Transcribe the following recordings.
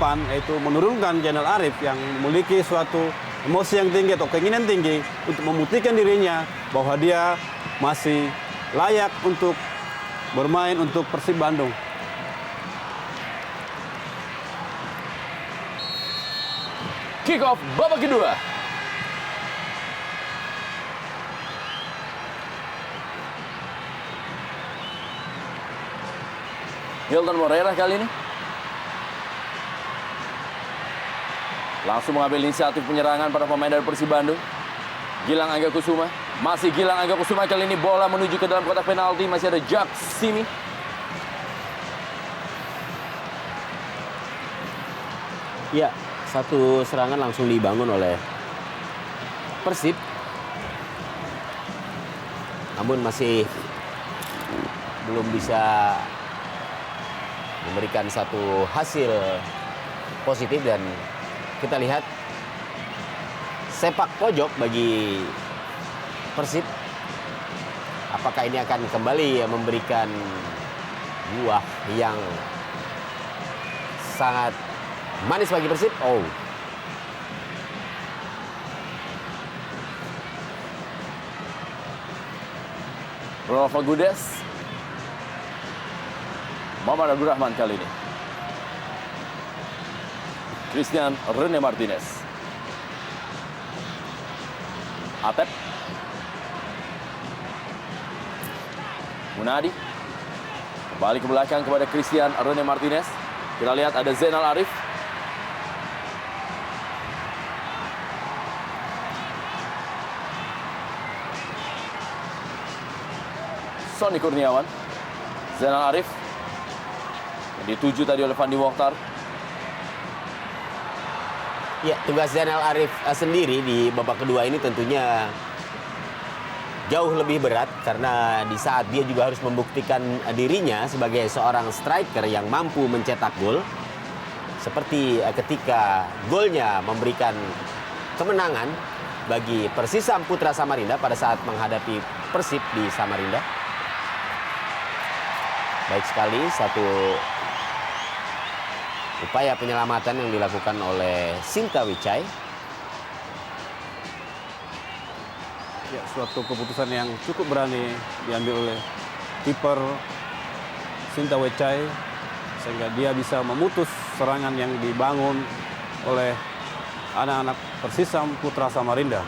depan, yaitu menurunkan Zainal Arif yang memiliki suatu emosi yang tinggi atau keinginan tinggi untuk membuktikan dirinya bahwa dia masih layak untuk bermain untuk Persib Bandung. Kick off babak kedua. Hilton Moreira kali ini langsung mengambil inisiatif penyerangan pada pemain dari Persib Bandung. Gilang Angga Kusuma, masih Gilang Angga Kusuma kali ini bola menuju ke dalam kotak penalti, masih ada Jack Simi. Ya, satu serangan langsung dibangun oleh Persib. Namun masih belum bisa memberikan satu hasil positif dan kita lihat sepak pojok bagi Persib. Apakah ini akan kembali memberikan buah yang sangat manis bagi Persib? Oh. Ronald Fagundes, Muhammad Abdurrahman kali ini. Christian Rene Martinez. Atep. Munadi. Kembali ke belakang kepada Christian Rene Martinez. Kita lihat ada Zainal Arif. Sonny Kurniawan. Zainal Arif. Dituju tadi oleh Fandi Mokhtar. Ya, tugas Zainal Arif sendiri di babak kedua ini tentunya jauh lebih berat karena di saat dia juga harus membuktikan dirinya sebagai seorang striker yang mampu mencetak gol. Seperti ketika golnya memberikan kemenangan bagi Persisam Putra Samarinda pada saat menghadapi Persib di Samarinda. Baik sekali, satu upaya penyelamatan yang dilakukan oleh Sinta Wicai. Ya, suatu keputusan yang cukup berani diambil oleh kiper Sinta Wicai sehingga dia bisa memutus serangan yang dibangun oleh anak-anak Persisam Putra Samarinda.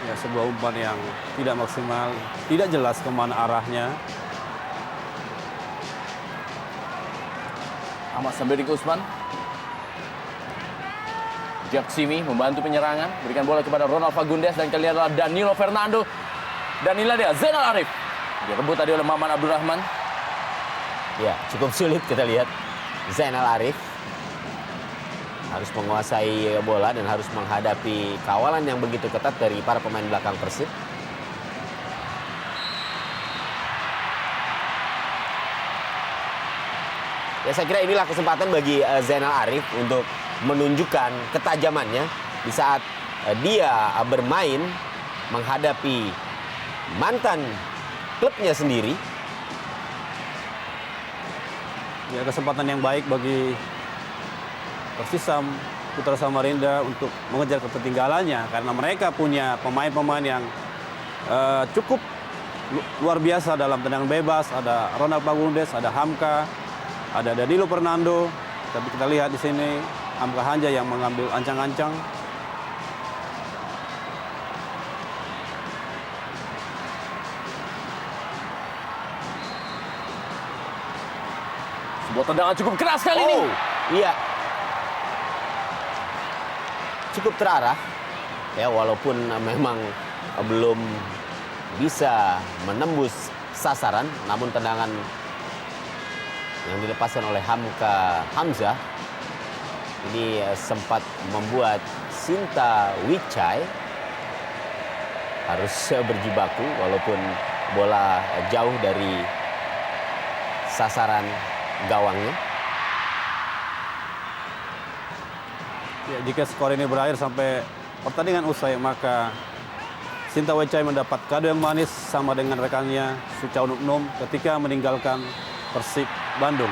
Ya, sebuah umpan yang tidak maksimal, tidak jelas kemana arahnya. Ahmad Sambedik Usman. Jack Simi membantu penyerangan, berikan bola kepada Ronald Fagundes dan kali ini adalah Danilo Fernando. Dan inilah dia Zainal Arif. Direbut tadi oleh Maman Abdurrahman. Ya, cukup sulit kita lihat Zainal Arif harus menguasai bola dan harus menghadapi kawalan yang begitu ketat dari para pemain belakang Persib. Ya, saya kira inilah kesempatan bagi Zainal Arif untuk menunjukkan ketajamannya di saat dia bermain menghadapi mantan klubnya sendiri. Ya, kesempatan yang baik bagi Persisam Putra Samarinda untuk mengejar ketertinggalannya karena mereka punya pemain-pemain yang cukup luar biasa dalam tendangan bebas. Ada Ronald Fagundes, ada Hamka, ada Danilo Fernando. Tapi kita lihat di sini Hamka Hanja yang mengambil ancang-ancang. Sebuah tendangan cukup keras kali ini. Iya. Cukup terarah. Ya, walaupun memang belum bisa menembus sasaran, namun tendangan yang dilepaskan oleh Hamzah ini sempat membuat Sinta Wicai harus berjibaku walaupun bola jauh dari sasaran gawangnya. Ya, jika skor ini berakhir sampai pertandingan usai, maka Sinta Wicai mendapat kado yang manis sama dengan rekannya Suchaunupnom ketika meninggalkan Persib Bandung.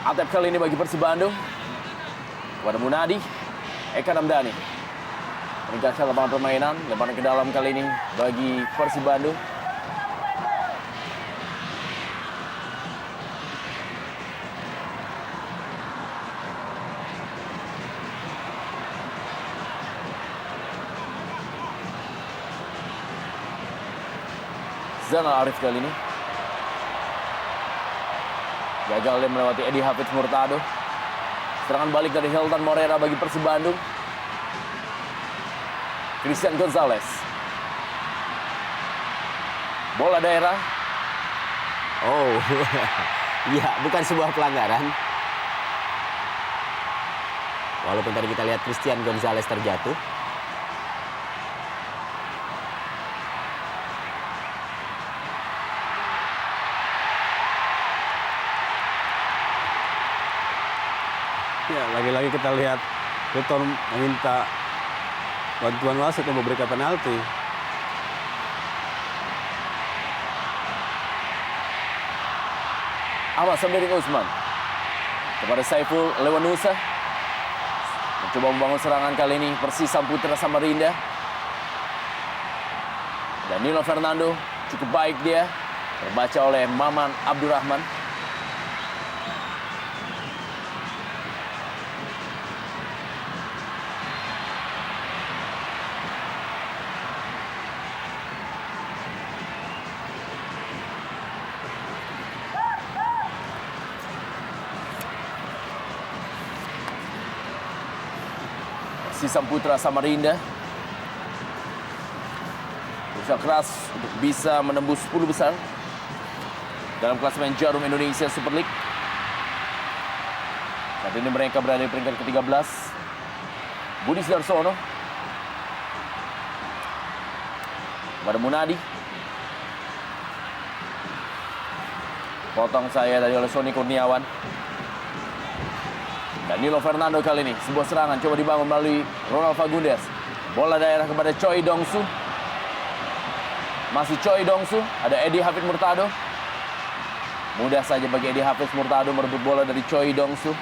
Atep kali ini bagi Persib Bandung. Kepada Munadi, Eka Namdani. Meningkatkan lapangan permainan, lemparan ke dalam kali ini bagi Persib Bandung. Zainal Arif kali ini. Gagal dia melewati Edi Hafiz Murtado. Serangan balik dari Hilton Morera bagi Persib Bandung. Christian Gonzalez. Bola daerah. Oh, ya, bukan sebuah pelanggaran. Walaupun tadi kita lihat Christian Gonzalez terjatuh. Ya, lagi-lagi kita lihat Hilton meminta bantuan wasit untuk memberikan penalti. Ahmad Samdering Usman kepada Saiful Lewanusa. Mencoba membangun serangan kali ini Persis Samputra Samarinda. Danilo Fernando cukup baik dia. Terbaca oleh Maman Abdurrahman. Sisa Putra Samarinda berusaha keras untuk bisa menembus 10 besar dalam klasemen Jarum Indonesia Super League. Saat ini mereka berada di peringkat ke-13. Budi Sudarsono kepada Munadi. Potong saya dari oleh Sony Kurniawan. Danilo Fernando kali ini, sebuah serangan coba dibangun melalui Ronald Fagundes. Bola daerah kepada Choi Dongsu. Masih Choi Dongsu, ada Edi Hafiz Murtado. Mudah saja bagi Edi Hafiz Murtado merebut bola dari Choi Dongsu.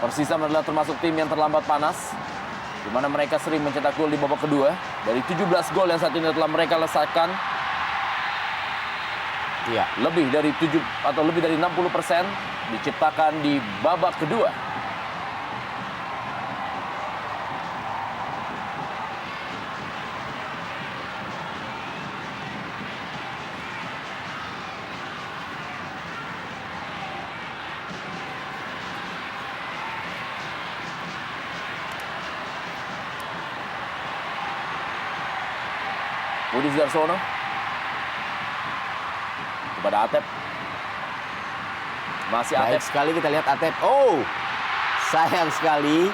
Persisam adalah termasuk tim yang terlambat panas, di mana mereka sering mencetak gol di babak kedua. Dari 17 gol yang saat ini telah mereka lesakkan, Iya. lebih dari 60% diciptakan di babak kedua. Budi Sudarsono kepada Atep. Masih Baik Atep. sekali kita lihat Atep. Oh, sayang sekali.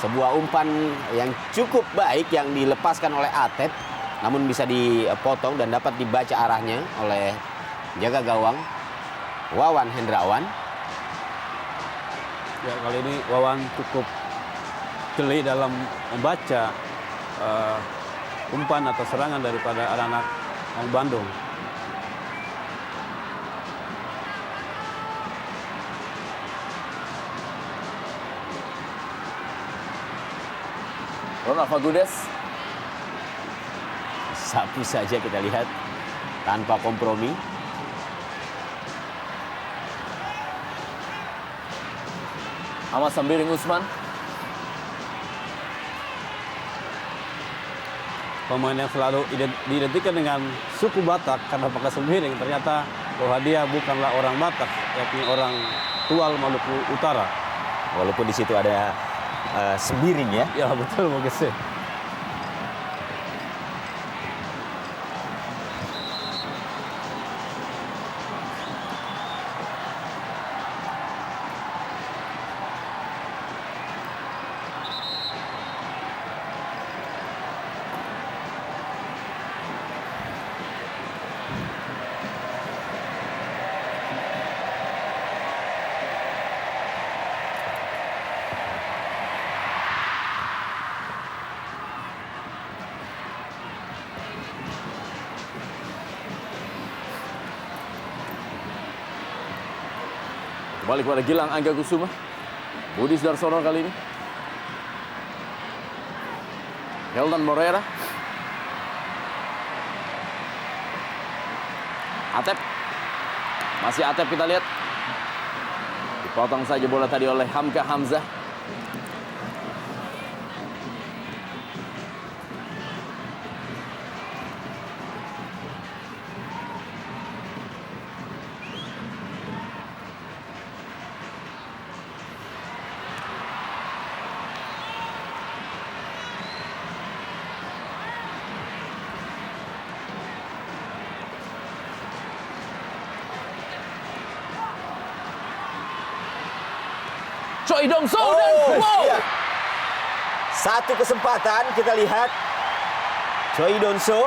Sebuah umpan yang cukup baik yang dilepaskan oleh Atep, namun bisa dipotong dan dapat dibaca arahnya oleh jaga gawang Wawan Hendrawan. Ya, kali ini Wawan cukup jeli dalam membaca umpan atau serangan daripada anak-anak Bandung. Ronald Fagundes. Sapu saja kita lihat tanpa kompromi. Ahmad Sambiring Usman. Pemain yang selalu diidentikan dengan suku Batak karena pakai sembiring, ternyata bahwa dia bukanlah orang Batak, yakni orang Tual Maluku Utara. Walaupun di situ ada sembiring ya. Ya betul Bung Gese. Balik pada Gilang Angga Kusuma. Budi Sudarsono kali ini. Heldan Morera. Atep. Masih Atep kita lihat. Dipotong saja bola tadi oleh Hamka Hamzah. Choi Dong So dan wow. Iya. Satu kesempatan kita lihat Choi Dong-so.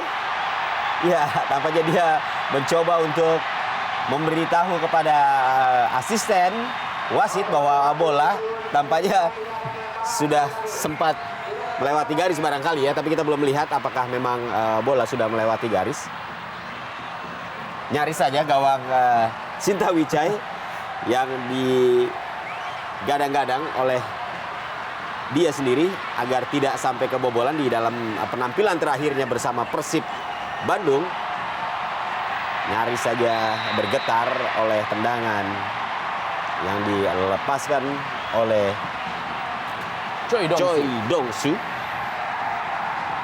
Ya, tampaknya dia mencoba untuk memberitahu kepada asisten wasit bahwa bola tampaknya sudah sempat melewati garis barangkali ya, tapi kita belum melihat apakah memang bola sudah melewati garis. Nyaris saja gawang Sinta Wicai yang digadang-gadang oleh dia sendiri agar tidak sampai kebobolan di dalam penampilan terakhirnya bersama Persib Bandung. Nyaris saja bergetar oleh tendangan yang dilepaskan oleh Choi Dong-su.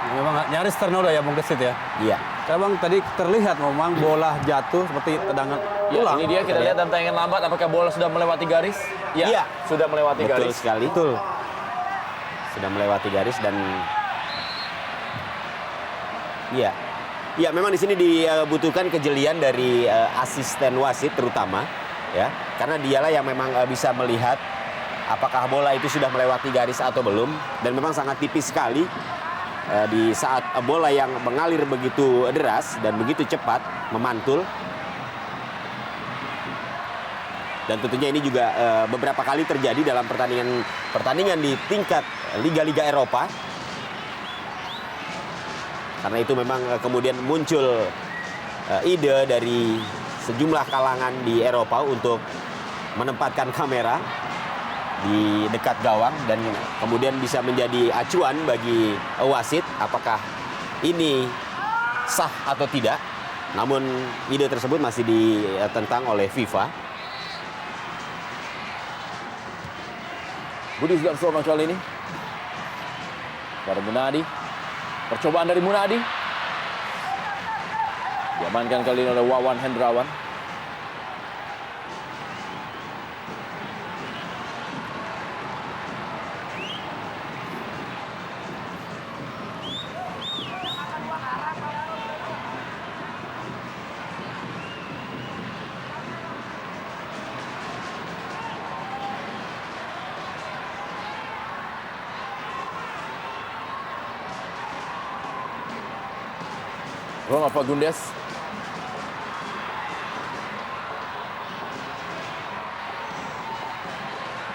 Memang nyaris ternoda ya Bung Kesit ya. Iya. Karena Bang tadi terlihat memang bola jatuh seperti tendangan Ya, ulang. ini dia kita lihat dan tayangan lambat. Apakah bola sudah melewati garis? Ya, Iya. sudah melewati Betul garis. sekali. Betul. Sudah melewati garis dan iya. Ya, memang di sini dibutuhkan kejelian dari asisten wasit terutama ya. Karena dialah yang memang bisa melihat apakah bola itu sudah melewati garis atau belum, dan memang sangat tipis sekali di saat bola yang mengalir begitu deras dan begitu cepat memantul. Dan tentunya ini juga beberapa kali terjadi dalam pertandingan di tingkat liga-liga Eropa. Karena itu memang kemudian muncul ide dari sejumlah kalangan di Eropa untuk menempatkan kamera di dekat gawang dan kemudian bisa menjadi acuan bagi wasit apakah ini sah atau tidak. Namun ide tersebut masih ditentang oleh FIFA. Budi Sudarsono kali ini. Pada Munadi. Percobaan dari Munadi. Diamankan kali ini oleh Wawan Hendrawan. Ronald Fagundes.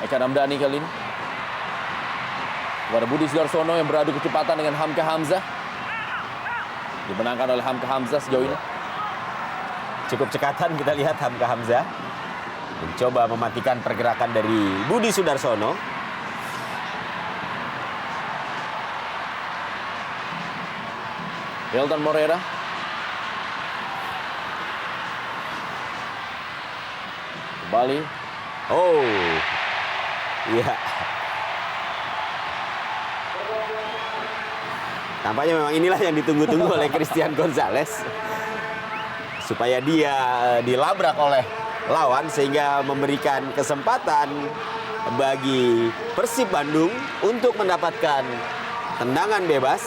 Eka Namdani kali ini. Kepada Budi Sudarsono yang beradu kecepatan dengan Hamka Hamzah. Dimenangkan oleh Hamka Hamzah sejauh ini. Cukup cekatan kita lihat Hamka Hamzah mencoba mematikan pergerakan dari Budi Sudarsono. Hilton Morera. Kembali. Oh, iya. Tampaknya memang inilah yang ditunggu-tunggu oleh Christian Gonzalez. Supaya dia dilabrak oleh lawan sehingga memberikan kesempatan bagi Persib Bandung untuk mendapatkan tendangan bebas.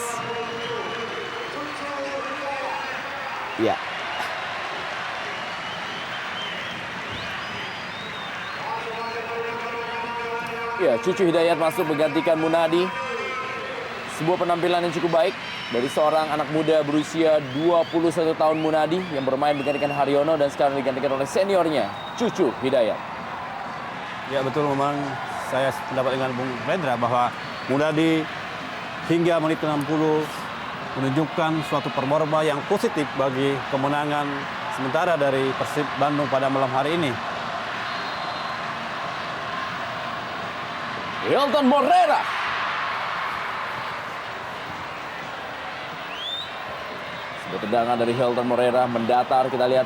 Ya. Ya, Cucu Hidayat masuk menggantikan Munadi. Sebuah penampilan yang cukup baik dari seorang anak muda berusia 21 tahun Munadi yang bermain menggantikan Haryono dan sekarang digantikan oleh seniornya, Cucu Hidayat. Ya betul, memang saya pendapat dengan Bung Rendra bahwa Munadi hingga menit 60 menunjukkan suatu performa yang positif bagi kemenangan sementara dari Persib Bandung pada malam hari ini. Hilton Morera. Sebuah tendangan dari Hilton Morera mendatar, kita lihat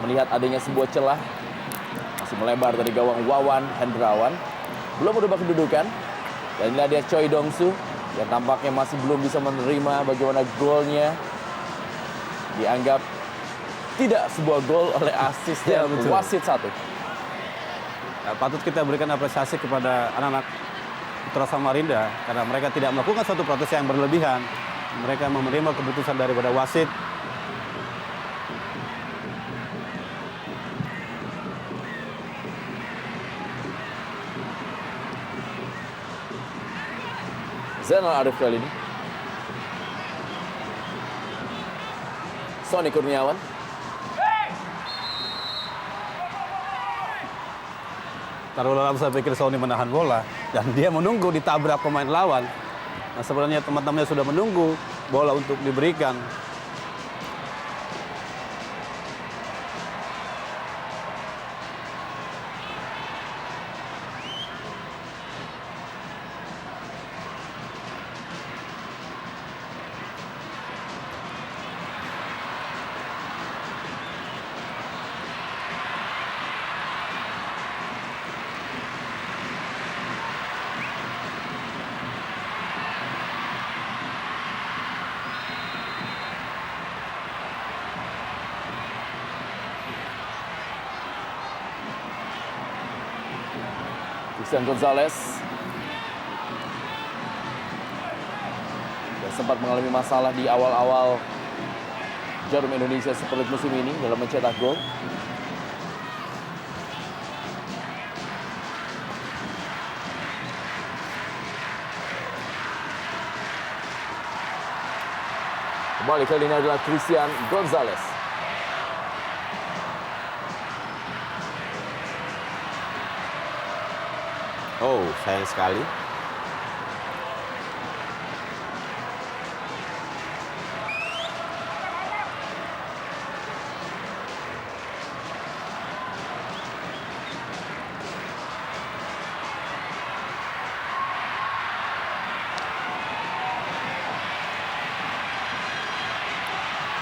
melihat adanya sebuah celah. Masih melebar dari gawang Wawan Hendrawan. Belum berubah kedudukan. Dan inilah dia Choi Dongsu yang tampaknya masih belum bisa menerima bagaimana golnya dianggap tidak sebuah gol oleh asisten wasit satu. Patut kita berikan apresiasi kepada anak-anak Putra Samarinda karena mereka tidak melakukan suatu protes yang berlebihan. Mereka menerima keputusan daripada wasit. Zainal Arif kali ini. Sony Kurniawan. Taruhlah saya pikir Sony menahan bola dan dia menunggu ditabrak pemain lawan. Nah, sebenarnya teman-temannya sudah menunggu bola untuk diberikan. Christian Gonzalez yang sempat mengalami masalah di awal-awal Jarum Indonesia Super League musim ini dalam mencetak gol. Kembali kali ini adalah Christian Gonzalez. Oh, sayang sekali.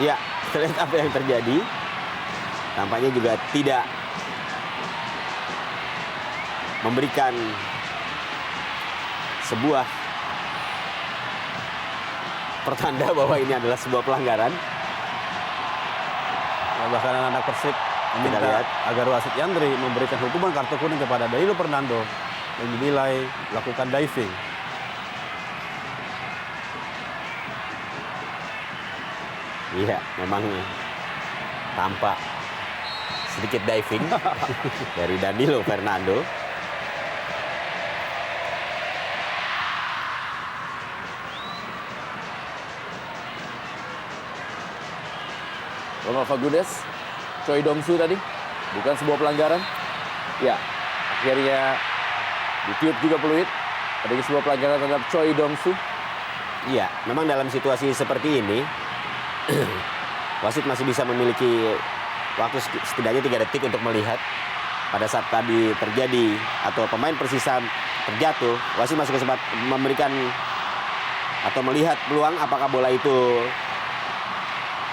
Ya, kita lihat apa yang terjadi. Tampaknya juga tidak memberikan sebuah pertanda bahwa ini adalah sebuah pelanggaran. Ya, bahkan anak Persib meminta agar wasit Yandri memberikan hukuman kartu kuning kepada Danilo Fernando yang dinilai melakukan diving. Iya, memang tampak sedikit diving dari Danilo Fernando. Ronald Fagundes, Choi Dongsu tadi, bukan sebuah pelanggaran. Ya, akhirnya ditiup juga peluit. Ada sebuah pelanggaran terhadap Choi Dongsu. Iya, memang dalam situasi seperti ini, wasit masih bisa memiliki waktu setidaknya 3 detik untuk melihat. Pada saat tadi terjadi atau pemain Persisam terjatuh, wasit masih sempat memberikan atau melihat peluang apakah bola itu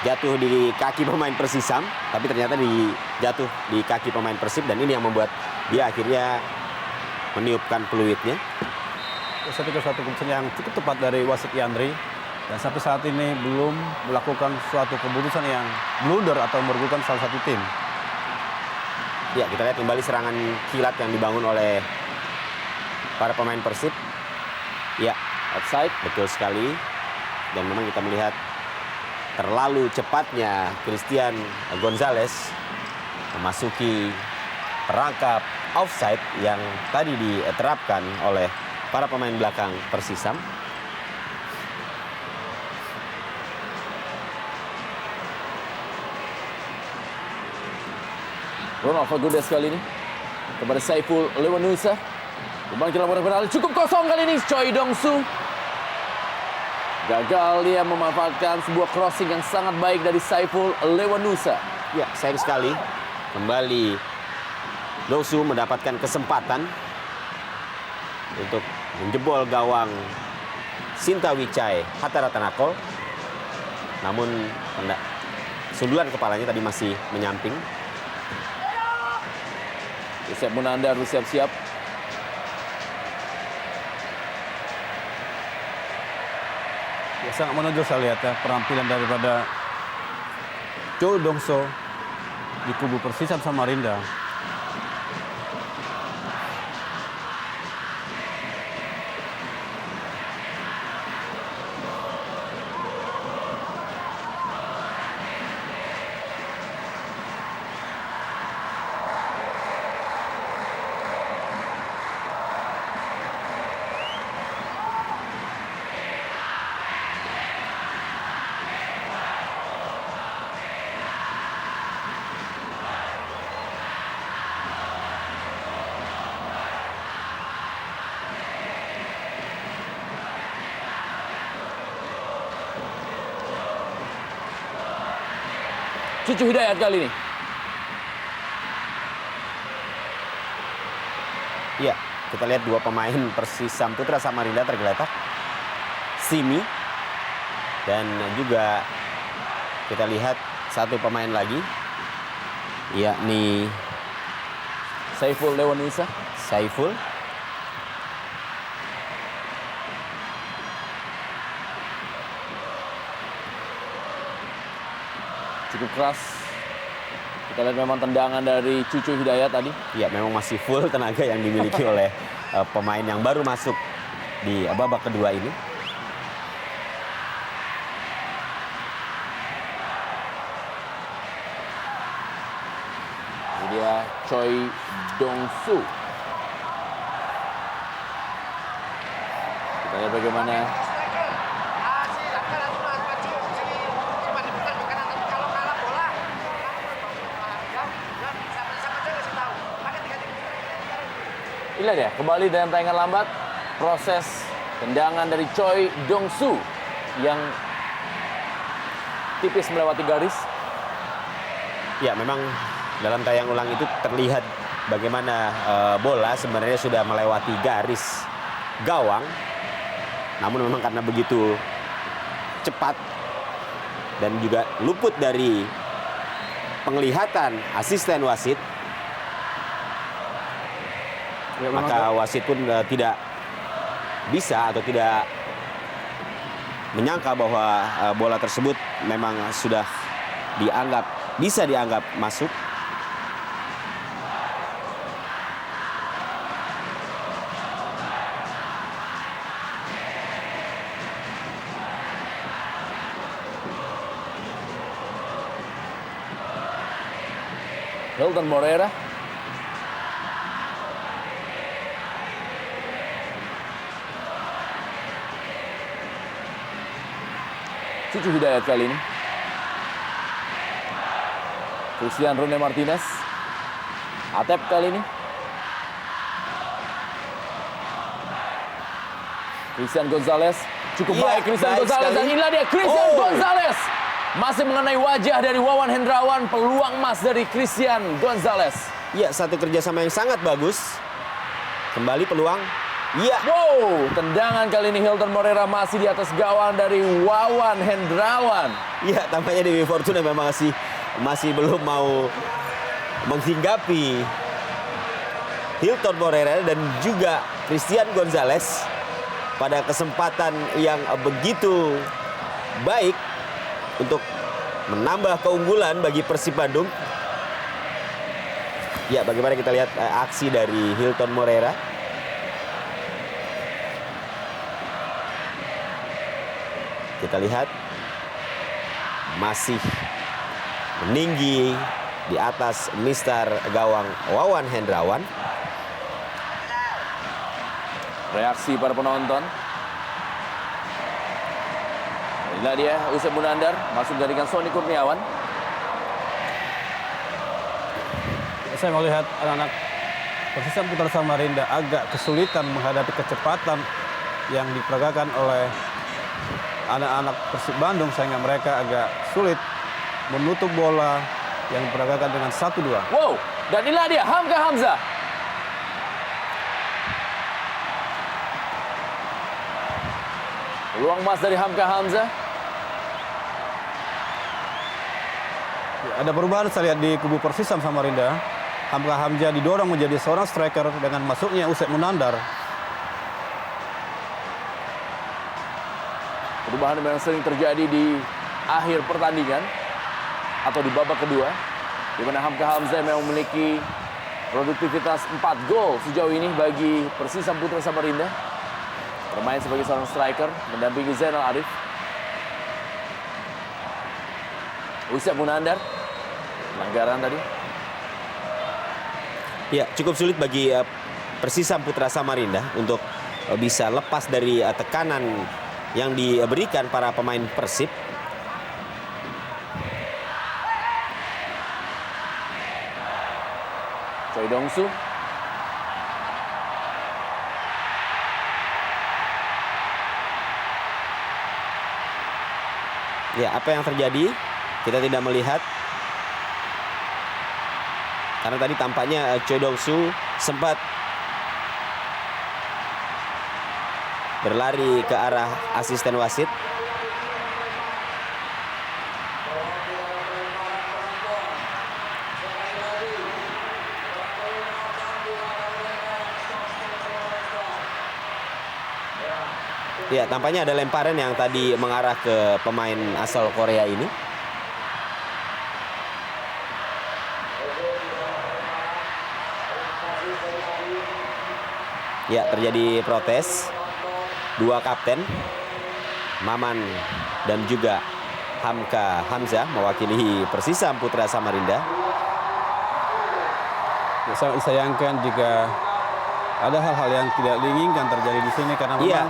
jatuh di kaki pemain Persisam, tapi ternyata jatuh di kaki pemain Persib, dan ini yang membuat dia akhirnya meniupkan peluitnya. Saya pikir suatu keputusan yang cukup tepat dari wasit Yandri, dan sampai saat ini belum melakukan suatu keputusan yang blunder atau merugikan salah satu tim. Ya, kita lihat kembali serangan kilat yang dibangun oleh para pemain Persib. Ya, Offside. betul sekali. Dan memang kita melihat terlalu cepatnya Christian Gonzalez memasuki perangkap offside yang tadi diterapkan oleh para pemain belakang Persisam. Ronald Fagundes kali ini kepada Saiful Lewanusa. Umpan kilat beralih cukup kosong kali ini. Choi Dong-soo gagal dia memanfaatkan sebuah crossing yang sangat baik dari Saiful Lewanusa. Ya, sayang sekali. Kembali Dong-soo mendapatkan kesempatan untuk menjebol gawang Sinta Wicai Hataratanakol. Namun sundulan kepalanya tadi masih menyamping. Siap Munandar bersiap-siap. Ya, sangat menonjol saya lihat ya penampilan daripada Choi Dong-soo di kubu Persisam Samarinda. Cucu Hidayat kali ini. Ya, kita lihat dua pemain Persisam Putra Samarinda tergeletak. Simi dan juga kita lihat satu pemain lagi, yakni Saiful Lewanusa. Saiful. Cukup keras. Kita lihat memang tendangan dari Cucu Hidayat tadi. Ya, memang masih full tenaga yang dimiliki oleh pemain yang baru masuk di babak kedua ini. Ini dia Choi Dong-soo. Kita lihat bagaimana inilah dia, kembali dalam tayangan lambat proses tendangan dari Choi Dong-soo yang tipis melewati garis. Ya, memang dalam tayang ulang itu terlihat bagaimana bola sebenarnya sudah melewati garis gawang. Namun memang karena begitu cepat dan juga luput dari penglihatan asisten wasit, Ya, maka wasit pun tidak bisa atau tidak menyangka bahwa bola tersebut memang sudah bisa dianggap masuk. Hilton Moreira. Cucu Hidayat kali ini. Christian Rone Martinez. Atep kali ini. Christian Gonzalez. Cukup Iya, baik Christian baik Gonzalez. sekali. Dan inilah dia Christian Oh. Gonzalez. Masih mengenai wajah dari Wawan Hendrawan. Peluang emas dari Christian Gonzalez. Ya, satu kerjasama yang sangat bagus. Kembali peluang Iya. Wow, tendangan kali ini Hilton Moreira masih di atas gawang dari Wawan Hendrawan. Iya, tampaknya Dewi Fortuna memang masih belum mau menghinggapi Hilton Moreira dan juga Christian Gonzalez pada kesempatan yang begitu baik untuk menambah keunggulan bagi Persib Bandung. Ya, bagaimana kita lihat aksi dari Hilton Moreira. Kita lihat masih meninggi di atas Mister gawang Wawan Hendrawan. Reaksi para penonton. Inilah dia Usep Munandar masuk dari Sony Kurniawan. Saya melihat anak-anak Persisam Putra Samarinda agak kesulitan menghadapi kecepatan yang diperagakan oleh anak-anak Persib Bandung, sehingga mereka agak sulit menutup bola yang diperagakan dengan 1-2. Wow, dan inilah dia Hamka Hamzah. Peluang emas dari Hamka Hamzah. Ya, ada perubahan saya lihat di kubu Persisam Samarinda. Hamka Hamzah didorong menjadi seorang striker dengan masuknya Usep Munandar. Perubahan yang sering terjadi di akhir pertandingan atau di babak kedua, di mana Hamka Hamzah memang memiliki produktivitas 4 gol sejauh ini bagi Persisam Putra Samarinda. Bermain sebagai seorang striker, mendampingi Zainal Arif. Usep Munandar, pelanggaran tadi. Ya, cukup sulit bagi Persisam Putra Samarinda untuk bisa lepas dari tekanan yang diberikan para pemain Persib. Choi Dong-soo. Ya, apa yang terjadi? Kita tidak melihat. Karena tadi tampaknya Choi Dong-soo sempat berlari ke arah asisten wasit. Ya, tampaknya ada lemparan yang tadi mengarah ke pemain asal Korea ini. Ya, terjadi protes. Dua kapten, Maman dan juga Hamka Hamzah mewakili Persisam Putra Samarinda. Ya, sangat disayangkan jika ada hal-hal yang tidak diinginkan terjadi di sini karena memang Iya,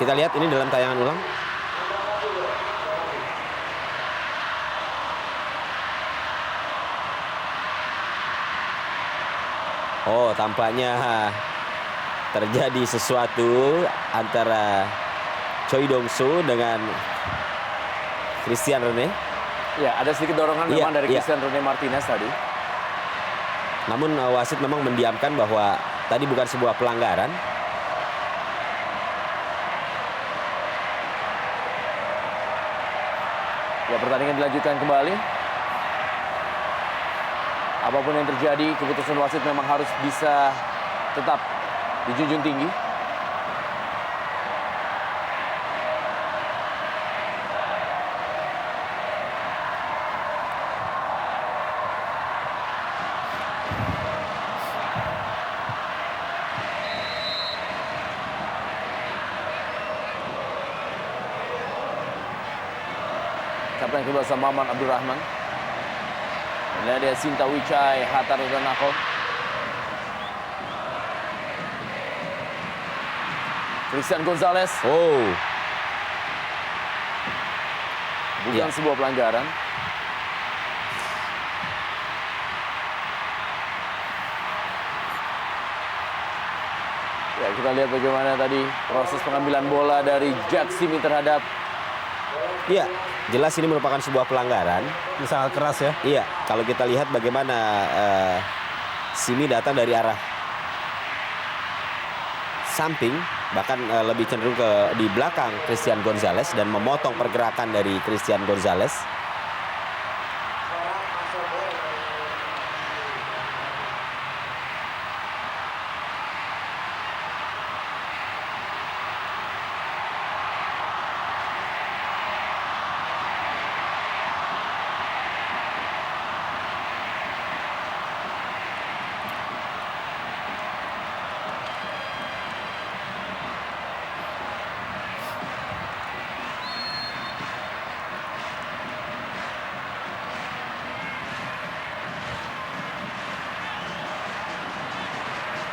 kita lihat ini dalam tayangan ulang. Oh, tampaknya terjadi sesuatu antara Choi Dong-soo dengan Christian Rene. Ya, ada sedikit dorongan Iya, memang dari iya. Christian Rene Martinez tadi. Namun wasit memang mendiamkan bahwa tadi bukan sebuah pelanggaran. Ya, pertandingan dilanjutkan kembali. Apapun yang terjadi, keputusan wasit memang harus bisa tetap dijunjung tinggi. Kapten kedua sama Maman Abdurrahman. Inilah dia Sinta Wicai, Hatar dan Nako. Christian Gonzalez. Oh, Bukan Ya. sebuah pelanggaran. Ya, kita lihat bagaimana tadi proses pengambilan bola dari Jack Simi terhadap iya, jelas ini merupakan sebuah pelanggaran. ini sangat keras ya. Iya, kalau kita lihat bagaimana Simi datang dari arah samping, bahkan lebih cenderung di belakang Christian Gonzalez dan memotong pergerakan dari Christian Gonzalez.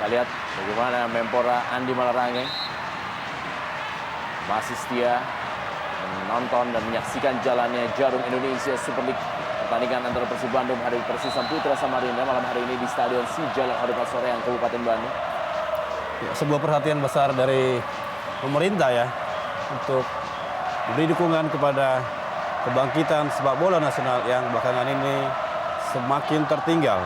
Kita lihat bagaimana Menpora Andi Malarangeng masih setia menonton dan menyaksikan jalannya Jarum Indonesia Super League. Pertandingan antara Persib Bandung menghadapi Persisam Putra Samarinda malam hari ini di Stadion Sijalak Harupat Soreang, Kabupaten Bandung. Ya, sebuah perhatian besar dari pemerintah ya untuk memberi dukungan kepada kebangkitan sepak bola nasional yang belakangan ini semakin tertinggal.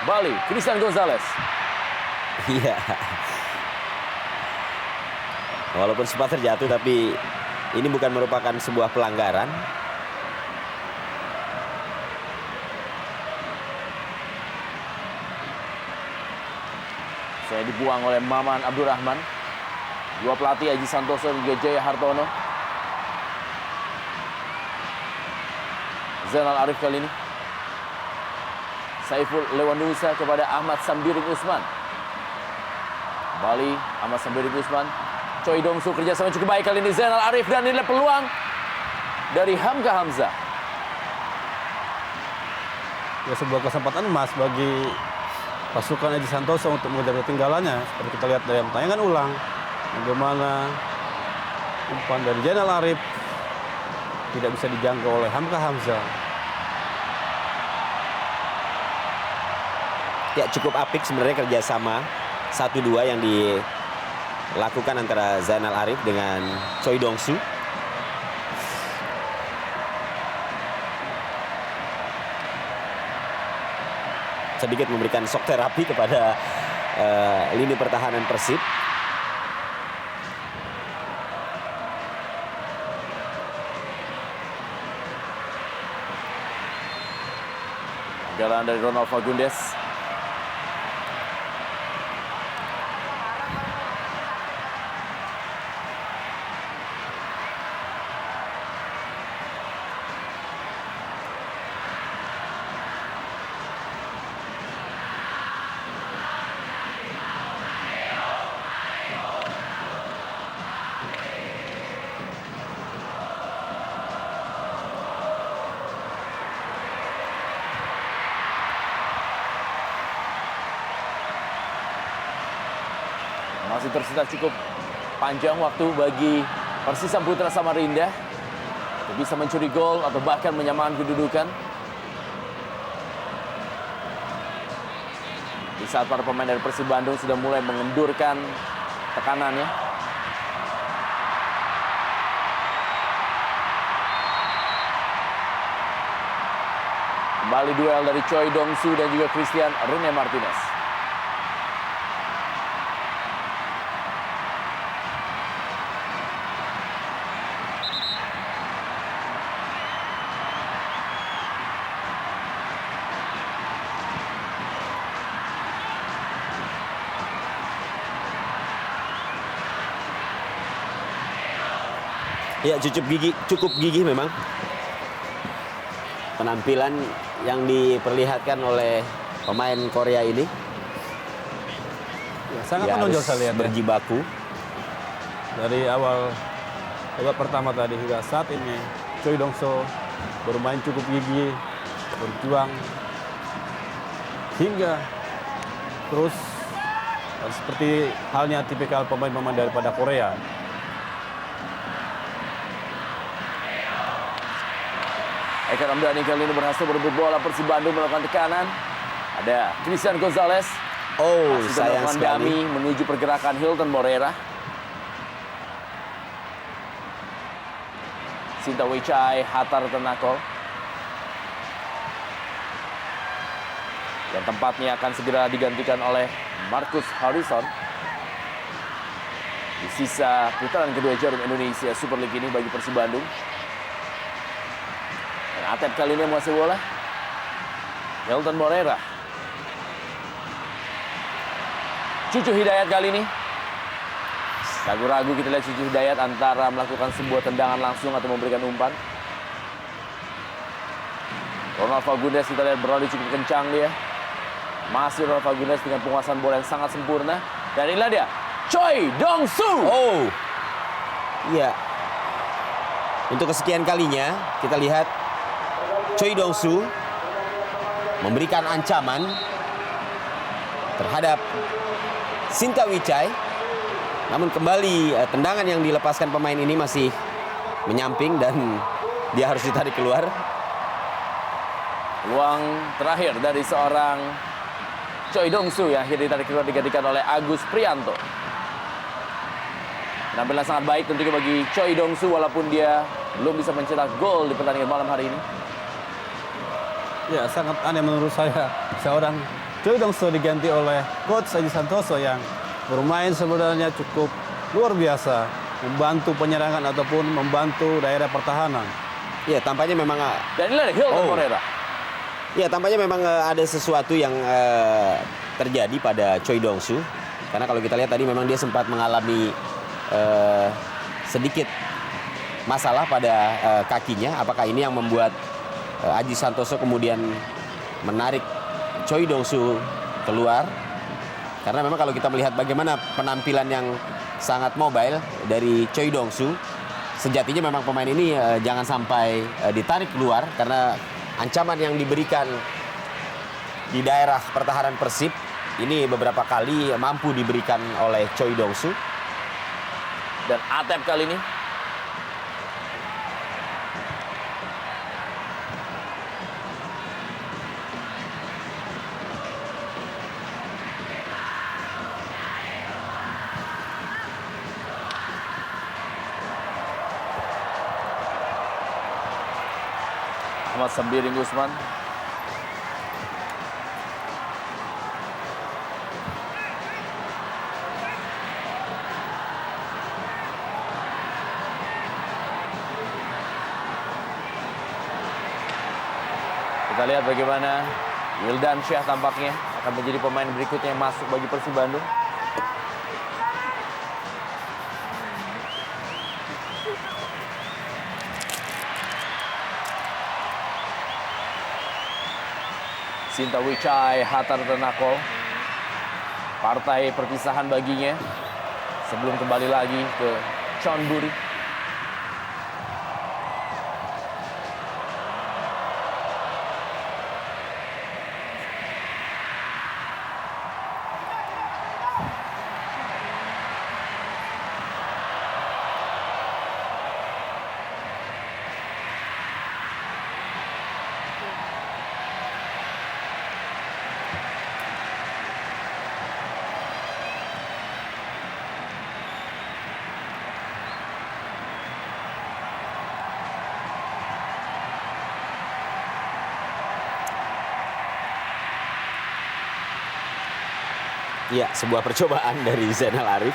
Bali, Christian Gonzalez. Iya. Walaupun sempat terjatuh, tapi ini bukan merupakan sebuah pelanggaran. Saya dibuang oleh Maman Abdurrahman. Dua pelatih Aji Santoso dan juga Jaya Hartono. Zainal Arif kali ini. Saiful Lewanusa kepada Ahmad Sambiring Usman. Bali, Ahmad Sambiring Usman. Choi Dongsu kerjasama cukup baik kali ini. Zainal Arif dan nilai peluang dari Hamka Hamzah. Ya, sebuah kesempatan emas bagi pasukan Aji Santoso untuk mengejar ketinggalannya. Seperti kita lihat dari tayangan ulang, bagaimana umpan dari Zainal Arif tidak bisa dijangkau oleh Hamka Hamzah. Ya, cukup apik sebenarnya kerjasama 1-2 yang dilakukan antara Zainal Arif dengan Choi Dongsu. Sedikit memberikan shock terapi kepada lini pertahanan Persib. Jalan dari Ronald Fagundes. Masih tersisa cukup panjang waktu bagi Persisam Putra Samarinda untuk bisa mencuri gol atau bahkan menyamakan kedudukan. Di saat para pemain dari Persib Bandung sudah mulai mengendurkan tekanannya. Kembali duel dari Choi Dongsu dan juga Christian Rene Martinez. Ya, cukup gigih memang penampilan yang diperlihatkan oleh pemain Korea ini. Ya, sangat Dia menonjol harus saya lihat ya. berjibaku. Dari awal babak pertama tadi hingga saat ini Choi Dongso bermain cukup gigih, berjuang hingga terus seperti halnya tipikal pemain-pemain daripada Korea. Eka Ramdhani kali ini berhasil berebut bola. Persib Bandung melakukan tekanan. Ada Christian Gonzalez. Oh, Masih sayang melakukan sekali. dummy menuju pergerakan Hilton Morera. Sinta Wicai, Hatar Tenakol. yang tempatnya akan segera digantikan oleh Marcus Harrison. Di sisa putaran kedua Jarum Indonesia Super League ini bagi Persib Bandung. Dan Atep kali ini menguasai bola. Hilton Morera. Cucu Hidayat kali ini. Ragu-ragu kita lihat Cucu Hidayat antara melakukan sebuah tendangan langsung atau memberikan umpan. Ronald Fagundes kita lihat berlari cukup kencang dia. Masih Ronald Fagundes dengan penguasaan bola yang sangat sempurna. Dan inilah dia, Choi Dong-soo. Oh, iya. Untuk kesekian kalinya kita lihat Choi Dong-soo memberikan ancaman terhadap Sinta Wicai. Namun kembali tendangan yang dilepaskan pemain ini masih menyamping dan dia harus ditarik keluar. Peluang terakhir dari seorang Choi Dong-soo yang akhirnya ditarik keluar digantikan oleh Agus Prianto. Penampilan sangat baik tentunya bagi Choi Dong-soo walaupun dia belum bisa mencetak gol di pertandingan malam hari ini. Ya, sangat aneh menurut saya. Seorang Choi Dong-soo diganti oleh Coach Aji Santoso yang bermain sebenarnya cukup luar biasa. Membantu penyerangan ataupun membantu daerah pertahanan. Ya, tampaknya memang Dan inilah Hilton Morera. ya, tampaknya memang ada sesuatu yang terjadi pada Choi Dong-soo. Karena kalau kita lihat tadi memang dia sempat mengalami sedikit masalah pada kakinya. Apakah ini yang membuat Aji Santoso kemudian menarik Choi Dong-soo keluar? Karena memang kalau kita melihat bagaimana penampilan yang sangat mobile dari Choi Dong-soo, sejatinya memang pemain ini jangan sampai ditarik keluar karena ancaman yang diberikan di daerah pertahanan Persib ini beberapa kali mampu diberikan oleh Choi Dong-soo. Dan Atep kali ini. Ahmad Sambiring Usman. Kita lihat bagaimana Wildan Syah tampaknya akan menjadi pemain berikutnya yang masuk bagi Persib Bandung. Sinta Wicai Hatar Tenako. Partai perpisahan baginya sebelum kembali lagi ke Chonburi. Ya, sebuah percobaan dari Zainal Arif.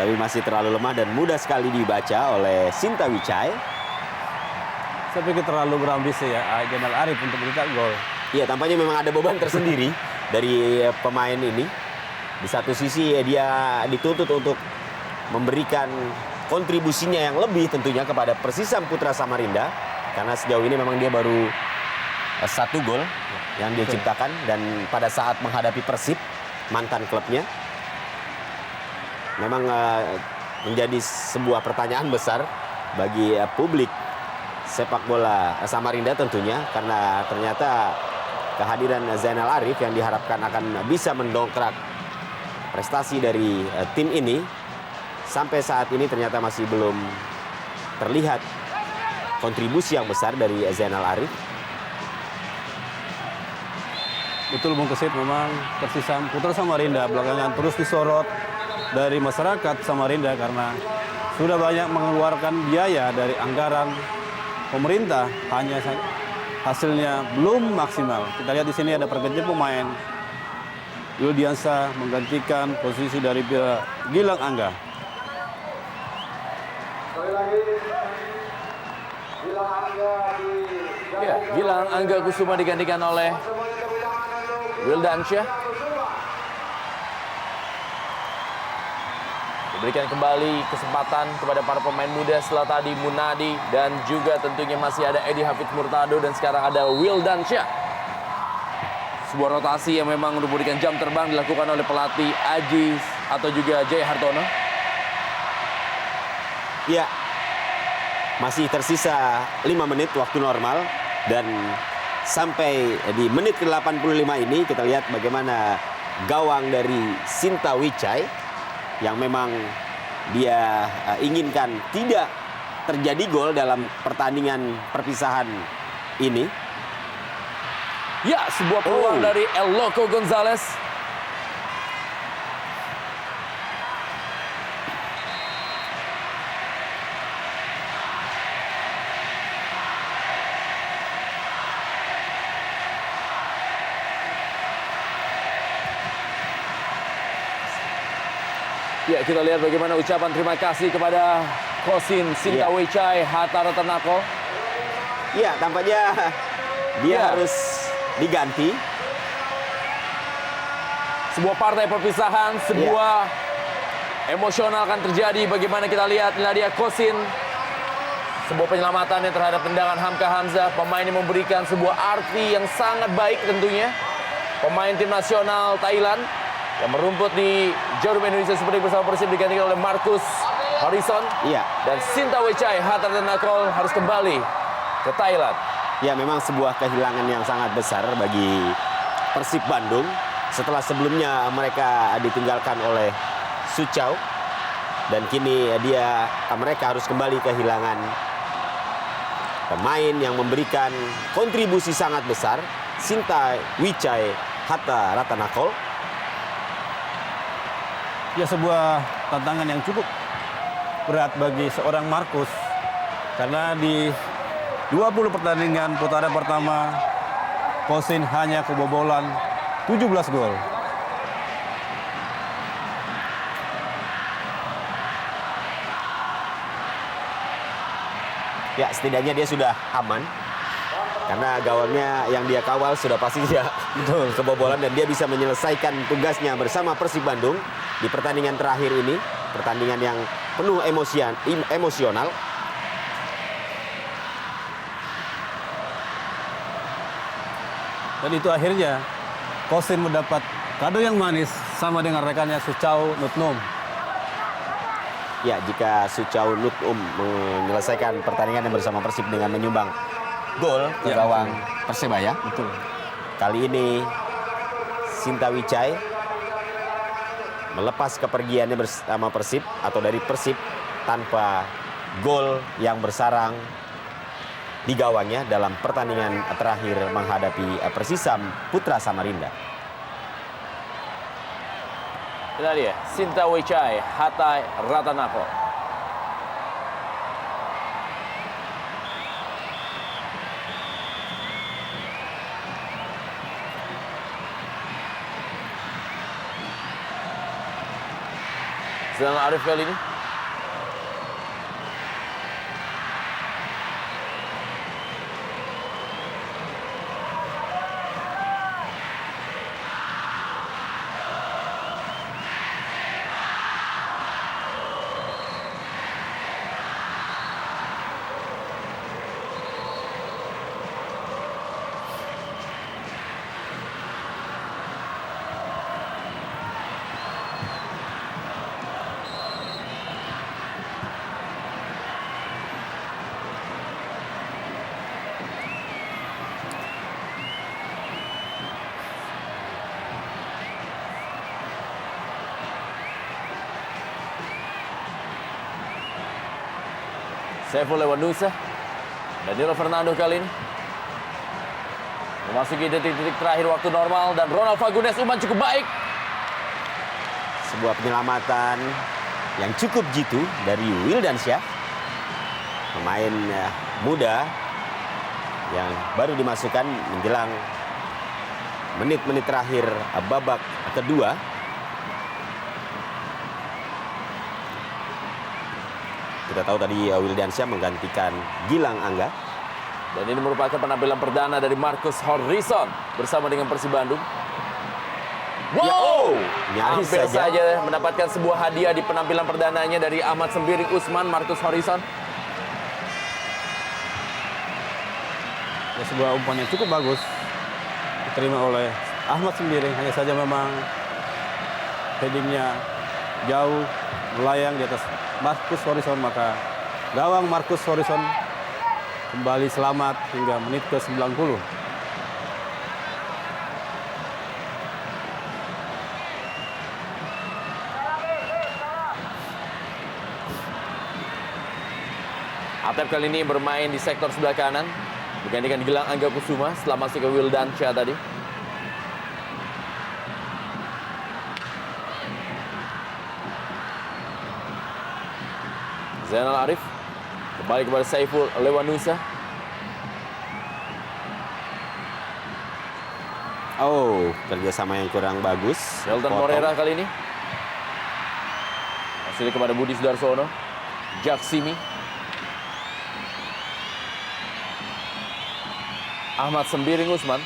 Tapi masih terlalu lemah dan mudah sekali dibaca oleh Sinta Wicai. Saya pikir terlalu berambisi ya Zainal Arif untuk mencetak gol. Ya, tampaknya memang ada beban tersendiri dari pemain ini. Di satu sisi dia dituntut untuk memberikan kontribusinya yang lebih tentunya kepada Persisam Putra Samarinda. Karena sejauh ini memang dia baru 1 gol yang dia ciptakan. Dan pada saat menghadapi Persib, mantan klubnya, memang menjadi sebuah pertanyaan besar bagi publik sepak bola Samarinda tentunya, karena ternyata kehadiran Zainal Arif yang diharapkan akan bisa mendongkrak prestasi dari tim ini sampai saat ini ternyata masih belum terlihat kontribusi yang besar dari Zainal Arif. Betul Bung Kesit, memang Persisam Putra Samarinda belakangan terus disorot dari masyarakat Samarinda karena sudah banyak mengeluarkan biaya dari anggaran pemerintah. Hanya hasilnya belum maksimal. Kita lihat di sini ada pergantian pemain. Wildiansyah menggantikan posisi dari Gilang Angga. Ya, Gilang Angga Kusuma digantikan oleh Wildiansyah. Diberikan kembali kesempatan kepada para pemain muda setelah tadi Munadi dan juga tentunya masih ada Edi Hafid Murtado dan sekarang ada Wildiansyah. Sebuah rotasi yang memang memberikan jam terbang dilakukan oleh pelatih Aji atau juga Jaya Hartono. Ya, masih tersisa 5 menit waktu normal dan sampai di menit ke-85 ini kita lihat bagaimana gawang dari Sinta Wicai yang memang dia inginkan tidak terjadi gol dalam pertandingan perpisahan ini. Ya, sebuah peluang dari El Loco Gonzalez. Ya, kita lihat bagaimana ucapan terima kasih kepada Kosin Sinta Wicai Hatta Ratanako. Ya, tampaknya dia harus diganti. Sebuah partai perpisahan, sebuah emosional akan terjadi. Bagaimana kita lihat Nadia Kosin. Sebuah penyelamatan yang terhadap tendangan Hamka Hamzah. Pemain yang memberikan sebuah arti yang sangat baik tentunya. Pemain tim nasional Thailand yang merumput di Jarum Indonesia Super League bersama Persib digantikan oleh Marcus Harrison. Iya. Dan Sinta Wicai Hatta Ratanako harus kembali ke Thailand. Ya, memang sebuah kehilangan yang sangat besar bagi Persib Bandung setelah sebelumnya mereka ditinggalkan oleh Suchau dan kini mereka harus kembali kehilangan pemain yang memberikan kontribusi sangat besar, Sinta Wicai Hatta Ratanako. Ya, sebuah tantangan yang cukup berat bagi seorang Markus karena di 20 pertandingan putaran pertama Kosin hanya kebobolan 17 gol. Ya, setidaknya dia sudah aman karena gawangnya yang dia kawal sudah pasti tidak kebobolan dan dia bisa menyelesaikan tugasnya bersama Persib Bandung di pertandingan terakhir ini, pertandingan yang penuh emosional. Dan itu akhirnya Kosin mendapat kado yang manis sama dengan rekannya Suchau Nutnum. Ya, jika Suchau Nutnum menyelesaikan pertandingan yang bersama Persib dengan menyumbang gol ke gawang Persebaya. Betul. Kali ini Sinta Wicai melepas kepergiannya bersama Persib atau dari Persib tanpa gol yang bersarang di gawangnya dalam pertandingan terakhir menghadapi Persisam Putra Samarinda. Inilah dia, Sinta Wicai Hatta Ratanako. Zainal Arif kali ini. Saiful Lewanusa, Danilo Fernando kali ini memasuki detik-detik terakhir waktu normal dan Ronald Fagundes umpan cukup baik. Sebuah penyelamatan yang cukup jitu dari Wildiansyah, pemain muda yang baru dimasukkan menjelang menit-menit terakhir babak kedua. Kita tahu tadi Wildiansyah menggantikan Gilang Angga. Dan ini merupakan penampilan perdana dari Marcus Horizon bersama dengan Persib Bandung. Wow! Nyaris Hampir saja. saja mendapatkan sebuah hadiah di penampilan perdananya dari Ahmad Sembiring Usman, Marcus Horizon. Ya, sebuah umpan yang cukup bagus diterima oleh Ahmad Sembiring. Hanya saja memang headingnya jauh melayang di atas Marcus Horizon, maka gawang Marcus Horizon kembali selamat hingga menit ke-90. Atep kali ini bermain di sektor sebelah kanan, bergantikan Gilang Angga Kusuma setelah masuk ke Wildiansyah tadi. Zainal Arif kembali kepada Saiful Lewanusa. Oh, kerjasama yang kurang bagus. Hilton Potong. Morera kali ini. Hasilnya kepada Budi Sudarsono. Jaksimi. Ahmad Sembiring Usman.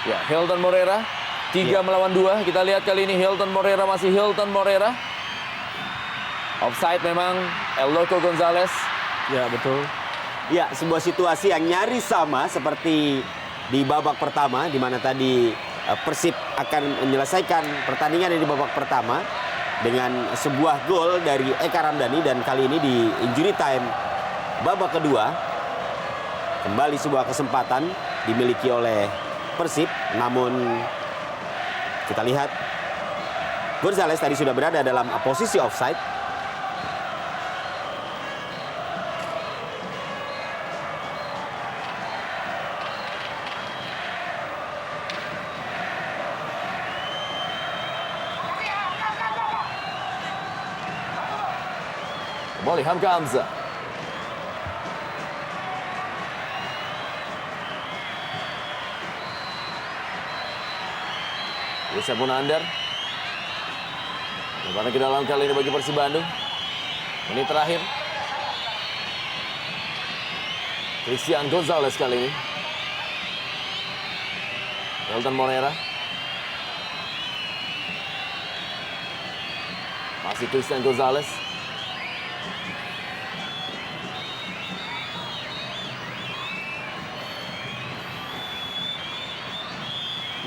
Ya, Hilton Morera. 3 melawan 2. Kita lihat kali ini Hilton Morera masih Hilton Morera. Offside memang El Loco Gonzalez. Ya, betul. Ya, sebuah situasi yang nyaris sama seperti di babak pertama, di mana tadi Persib akan menyelesaikan pertandingan di babak pertama dengan sebuah gol dari Eka Ramdhani, dan kali ini di injury time babak kedua kembali sebuah kesempatan dimiliki oleh Persib, namun kita lihat Gonzalez tadi sudah berada dalam posisi offside. Kembali Hamka Hamzah. Yusuf Munandar. Bagaimana kita dalam kali ini bagi Persib Bandung. Menit terakhir. Christian Gonzalez kali ini. Hilton Morera. Masih Christian Gonzalez.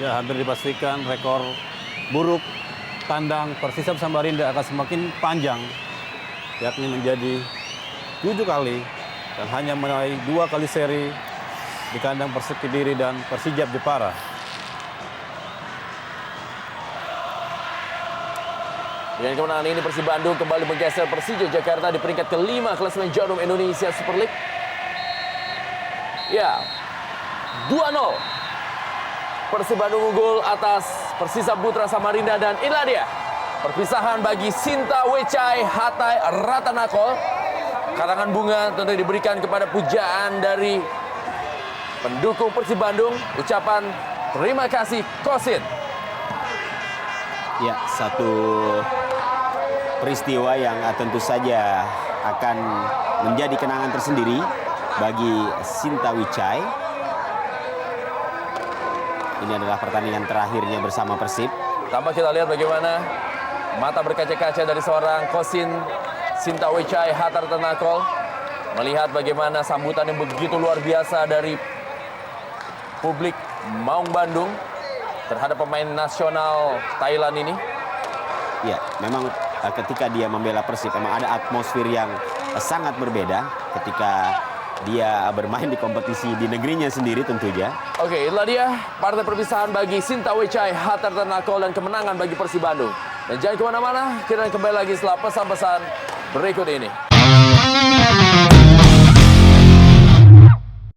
Ya, hampir dipastikan rekor buruk tandang Persisam Samarinda akan semakin panjang, yakni menjadi 7 kali dan hanya meraih 2 kali seri di kandang Persik Kediri dan Persijap Jepara. Dengan kemenangan ini Persib Bandung kembali menggeser Persija Jakarta di peringkat kelima klasemen Jarum Indonesia Super League. Ya, 2-0. Persib Bandung unggul atas Persisam Putra Samarinda, dan inilah dia perpisahan bagi Sinta Wecai Hatai Ratanakol. Karangan bunga tentu diberikan kepada pujaan dari pendukung Persib Bandung. Ucapan terima kasih Kosin. Ya, satu peristiwa yang tentu saja akan menjadi kenangan tersendiri bagi Sinta Wicai. Ini adalah pertandingan terakhirnya bersama Persib. Tampak kita lihat bagaimana mata berkaca-kaca dari seorang Kosin Sinta Wecai Hatar Tanakol. Melihat bagaimana sambutan yang begitu luar biasa dari publik Maung Bandung terhadap pemain nasional Thailand ini. Ya, memang ketika dia membela Persib memang ada atmosfer yang sangat berbeda ketika dia bermain di kompetisi di negerinya sendiri tentunya. Oke, itulah dia partai perpisahan bagi Sinta Wecai Hatar Tanakol dan kemenangan bagi Persib Bandung. Dan jangan kemana-mana, kita kembali lagi setelah pesan-pesan berikut ini.